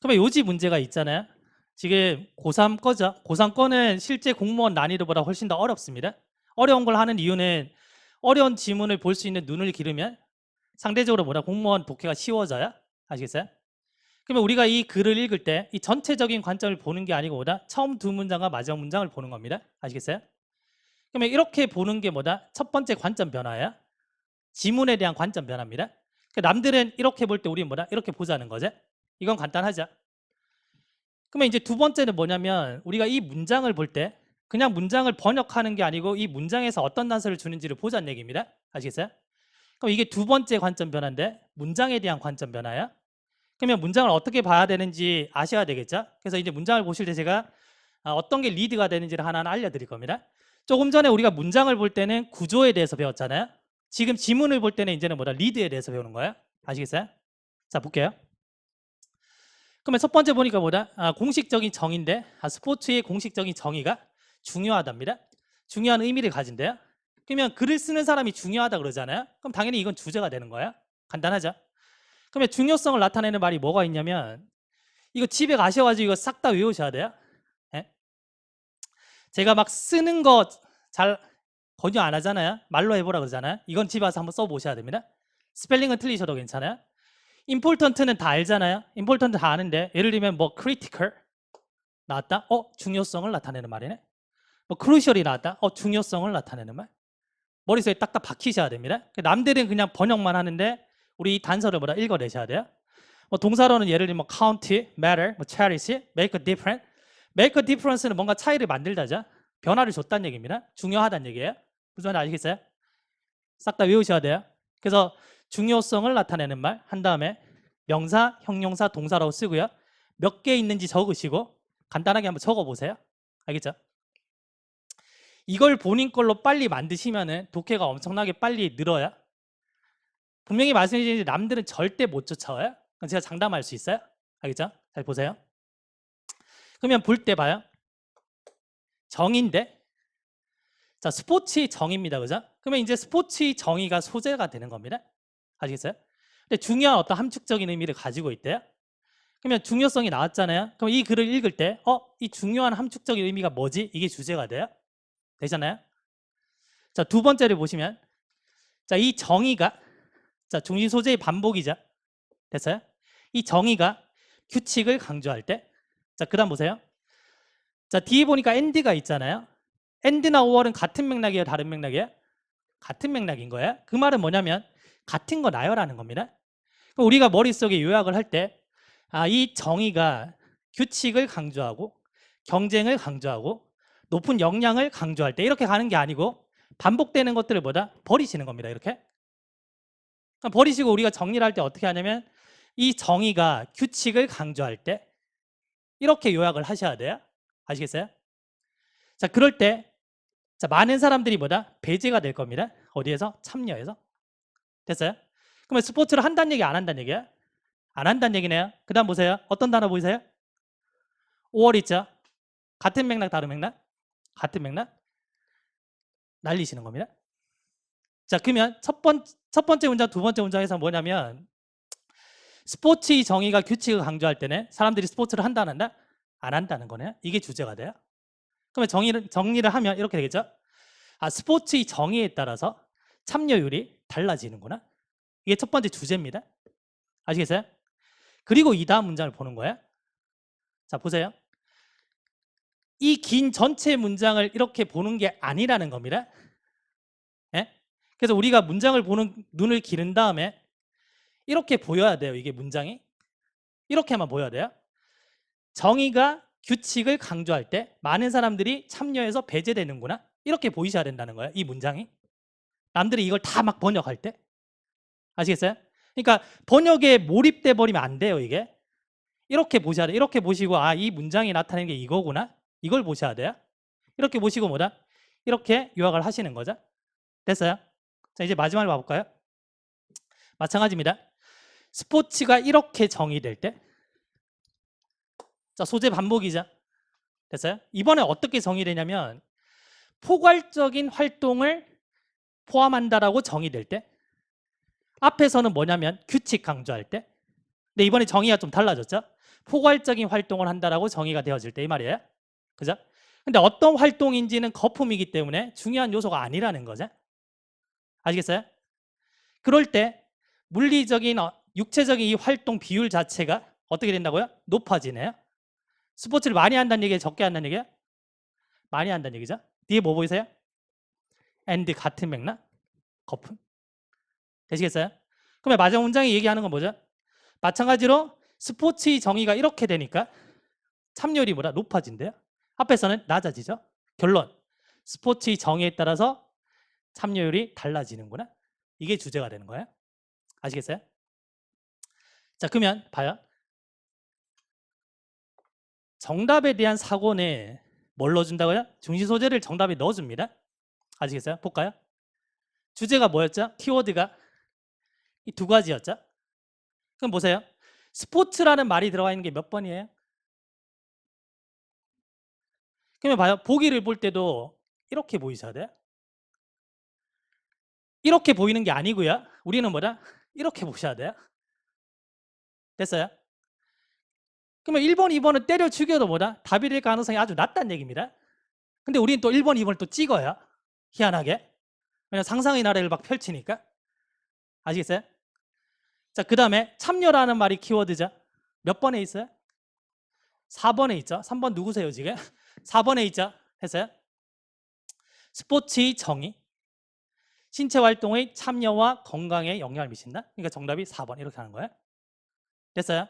그러면 요지 문제가 있잖아요. 지금 고3 거죠. 고3 거는 실제 공무원 난이도보다 훨씬 더 어렵습니다. 어려운 걸 하는 이유는 어려운 지문을 볼 수 있는 눈을 기르면 상대적으로 공무원 독해가 쉬워져요. 아시겠어요? 그러면 우리가 이 글을 읽을 때 이 전체적인 관점을 보는 게 아니고 처음 두 문장과 마지막 문장을 보는 겁니다. 아시겠어요? 그러면 이렇게 보는 게 첫 번째 관점 변화예요. 지문에 대한 관점 변화입니다. 남들은 이렇게 볼 때 우리는 이렇게 보자는 거죠. 이건 간단하죠. 그러면 이제 두 번째는 뭐냐면 우리가 이 문장을 볼 때 그냥 문장을 번역하는 게 아니고 이 문장에서 어떤 단서를 주는지를 보자는 얘기입니다. 아시겠어요? 그럼 이게 두 번째 관점 변화인데 문장에 대한 관점 변화야. 그러면 문장을 어떻게 봐야 되는지 아셔야 되겠죠? 그래서 이제 문장을 보실 때 제가 어떤 게 리드가 되는지를 하나 알려드릴 겁니다. 조금 전에 우리가 문장을 볼 때는 구조에 대해서 배웠잖아요. 지금 지문을 볼 때는 이제는 리드에 대해서 배우는 거예요. 아시겠어요? 자, 볼게요. 그러면 첫 번째 보니까 공식적인 정의인데 스포츠의 공식적인 정의가 중요하답니다. 중요한 의미를 가진대요. 그러면 글을 쓰는 사람이 중요하다 그러잖아요. 그럼 당연히 이건 주제가 되는 거예요. 간단하죠? 그러면 중요성을 나타내는 말이 뭐가 있냐면 이거 집에 가셔가지고 이거 싹 다 외우셔야 돼요. 예? 제가 막 쓰는 거 잘 권유 안 하잖아요. 말로 해보라 그러잖아요. 이건 집에 와서 한번 써보셔야 됩니다. 스펠링은 틀리셔도 괜찮아요. important는 다 알잖아요. important 다 아는데 예를 들면 critical 나왔다? 중요성을 나타내는 말이네. crucial이 나왔다? 중요성을 나타내는 말. 머릿속에 딱딱 박히셔야 됩니다. 남들은 그냥 번역만 하는데 우리 이 단서를 읽어내셔야 돼요. 동사로는 예를 들면 count, matter, cherish, make a difference. make a difference는 뭔가 차이를 만들다죠. 변화를 줬다는 얘기입니다. 중요하다는 얘기예요. 무슨 말인지 아시겠어요? 싹 다 외우셔야 돼요. 그래서 중요성을 나타내는 말 한 다음에 명사, 형용사, 동사라고 쓰고요. 몇 개 있는지 적으시고 간단하게 한번 적어보세요. 알겠죠? 이걸 본인 걸로 빨리 만드시면은 독해가 엄청나게 빨리 늘어요. 분명히 말씀드리는데 남들은 절대 못 쫓아와요. 제가 장담할 수 있어요. 알겠죠? 잘 보세요. 그러면 볼 때 봐요. 정의인데 자, 스포츠의 정의입니다. 그죠? 그러면 이제 스포츠의 정의가 소재가 되는 겁니다. 아시겠어요? 근데 중요한 어떤 함축적인 의미를 가지고 있대요. 그러면 중요성이 나왔잖아요. 그럼 이 글을 읽을 때 이 중요한 함축적인 의미가 뭐지? 이게 주제가 돼요. 되잖아요? 자, 두 번째를 보시면 자, 이 정의가 자, 중심 소재의 반복이죠. 됐어요? 이 정의가 규칙을 강조할 때 자, 그다음 보세요. 자, 뒤에 보니까 and가 있잖아요. and나 or은 같은 맥락이에요, 다른 맥락이에요? 같은 맥락인 거예요. 그 말은 뭐냐면 같은 거 나열하는 겁니다. 그럼 우리가 머릿속에 요약을 할 때 이 정의가 규칙을 강조하고 경쟁을 강조하고 높은 역량을 강조할 때 이렇게 가는 게 아니고 반복되는 것들을 버리시는 겁니다. 이렇게. 버리시고 우리가 정리를 할 때 어떻게 하냐면 이 정의가 규칙을 강조할 때 이렇게 요약을 하셔야 돼요. 아시겠어요? 자, 그럴 때 자, 많은 사람들이 배제가 될 겁니다. 어디에서? 참여해서. 됐어요? 그러면 스포츠를 한다는 얘기 안 한다는 얘기야? 안 한다는 얘기네요. 그 다음 보세요. 어떤 단어 보이세요? 5월 있죠? 같은 맥락 다른 맥락? 같은 맥락? 날리시는 겁니다. 자, 그러면 첫 번째 문장, 두 번째 문장에서 뭐냐면 스포츠의 정의가 규칙을 강조할 때는 사람들이 스포츠를 한다 안 한다? 안 한다는 거네요. 이게 주제가 돼요. 그러면 정리를 하면 이렇게 되겠죠? 스포츠의 정의에 따라서 참여율이 달라지는구나. 이게 첫 번째 주제입니다. 아시겠어요? 그리고 이 다음 문장을 보는 거예요. 자, 보세요. 이 긴 전체 문장을 이렇게 보는 게 아니라는 겁니다. 예? 그래서 우리가 문장을 보는 눈을 기른 다음에 이렇게 보여야 돼요. 이게 문장이. 이렇게만 보여야 돼요. 정의가 규칙을 강조할 때 많은 사람들이 참여해서 배제되는구나. 이렇게 보이셔야 된다는 거예요. 이 문장이. 남들이 이걸 다 막 번역할 때. 아시겠어요? 그러니까 번역에 몰입돼 버리면 안 돼요. 이게. 이렇게 보셔야 돼요. 이렇게 보시고 이 문장이 나타내는 게 이거구나. 이걸 보셔야 돼요. 이렇게 보시고 이렇게 요약을 하시는 거죠. 됐어요? 자, 이제 마지막으로 봐볼까요? 마찬가지입니다. 스포츠가 이렇게 정의될 때 자, 소재 반복이죠. 됐어요? 이번에 어떻게 정의되냐면 포괄적인 활동을 포함한다라고 정의될 때 앞에서는 뭐냐면 규칙 강조할 때 근데 이번에 정의가 좀 달라졌죠. 포괄적인 활동을 한다라고 정의가 되어질 때 이 말이에요. 그죠? 근데 어떤 활동인지는 거품이기 때문에 중요한 요소가 아니라는 거죠. 아시겠어요? 그럴 때 물리적인 육체적인 이 활동 비율 자체가 어떻게 된다고요? 높아지네요. 스포츠를 많이 한다는 얘기예요? 적게 한다는 얘기예요? 많이 한다는 얘기죠. 뒤에 뭐 보이세요? and 같은 맥락? 거품. 되시겠어요? 그러면 마지막 문장이 얘기하는 건 뭐죠? 마찬가지로 스포츠의 정의가 이렇게 되니까 참여율이 뭐라? 높아진대요. 앞에서는 낮아지죠. 결론. 스포츠의 정의에 따라서 참여율이 달라지는구나. 이게 주제가 되는 거예요. 아시겠어요? 자, 그러면 봐요. 정답에 대한 사고는 뭘 넣어준다고요? 중시 소재를 정답에 넣어줍니다. 아시겠어요? 볼까요? 주제가 뭐였죠? 키워드가 이 두 가지였죠. 그럼 보세요. 스포츠라는 말이 들어가 있는 게 몇 번이에요? 그러면 봐요. 보기를 볼 때도 이렇게 보이셔야 돼요. 이렇게 보이는 게 아니고요. 우리는 뭐다? 이렇게 보셔야 돼요. 됐어요? 그러면 1번, 2번을 때려 죽여도 뭐다? 답이 될 가능성이 아주 낮다는 얘기입니다. 근데 우리는 또 1번, 2번을 또 찍어요. 희한하게. 왜냐면 상상의 나래를 막 펼치니까. 아시겠어요? 자, 그 다음에 참여라는 말이 키워드죠. 몇 번에 있어요? 4번에 있죠. 3번 누구세요 지금? 4번에 있죠. 했어요? 스포츠의 정의. 신체 활동의 참여와 건강에 영향을 미친다. 그러니까 정답이 4번 이렇게 하는 거예요. 됐어요?